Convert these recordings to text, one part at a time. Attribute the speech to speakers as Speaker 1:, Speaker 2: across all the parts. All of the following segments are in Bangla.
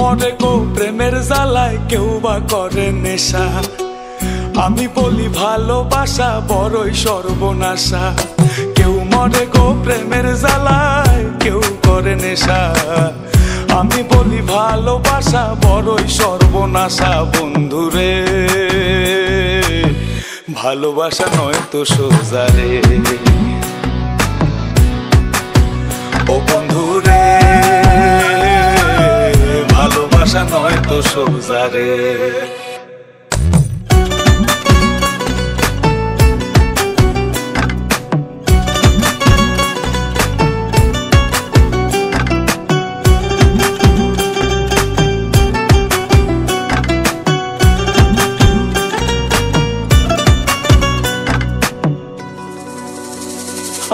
Speaker 1: মরে গো প্রেমের জ্বালায়, কেউ বা করে নেশা। আমি বলি ভালোবাসা বড়ই সর্বনাশা। কেউ মরে গো প্রেমের জ্বালায়, কেউ করে নেশা। আমি বলি ভালোবাসা বড়ই সর্বনাশা। বন্ধুরে ভালোবাসা নয় তো সোজা রে, ও বন্ধুরে ভালোবাসা নয় তো সোজা রে।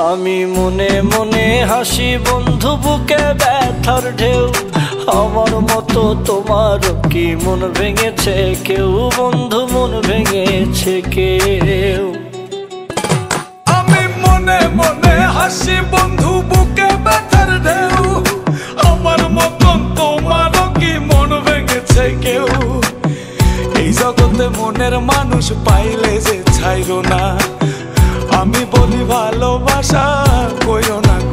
Speaker 2: আমি মনে মনে হাসি বন্ধু, বুকে ব্যথার ঢেউ। আমার মতো তোমার কি মন ভেঙেছে কেউ? বন্ধু মন ভেঙেছে কেউ?
Speaker 1: আমি মনে মনে হাসি বন্ধু, বুকে ব্যথার ঢেউ। আমার মতন তোমারও কি মন ভেঙেছে কেউ? এই জগতে মনের মানুষ পাইলে যে ছাইরো না। আমি বলি ভালোবাসা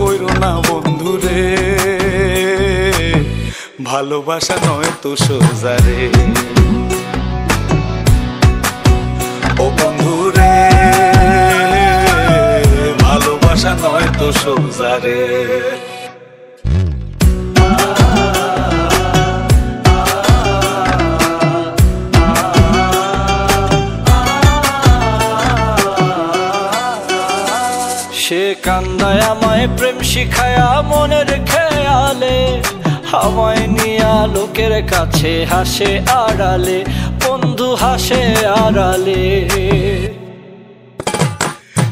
Speaker 1: কইরো না বন্ধুরে, ভালোবাসা নয় তো সোজা রে, ও বন্ধুরে ভালোবাসা নয় তো সোজা রে।
Speaker 2: সে কান্দায় আমায় প্রেম শিখায়া মনের খেয়ালে, আমায় নিয়া লোকের কাছে হাসে আড়ালে, বন্ধু হাসে আড়ালে।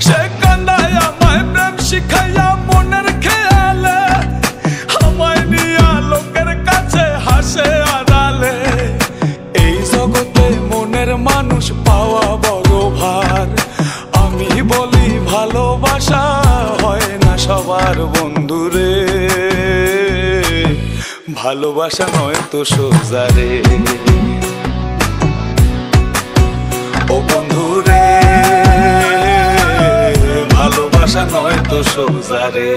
Speaker 1: সে কান্দায় আমায় প্রেম শিখায়া মনের খেয়ালে, আমায় নিয়া লোকের কাছে হাসে আড়ালে। এই জগতে মনের মানুষ পাওয়া বড় ভার। আমি বলি ভালোবাসা হয় না সবার বন্ধুরে, ভালোবাসা নয় তো সোজা রে, ও বন্ধুরে ভালোবাসা নয় তো সোজা রে।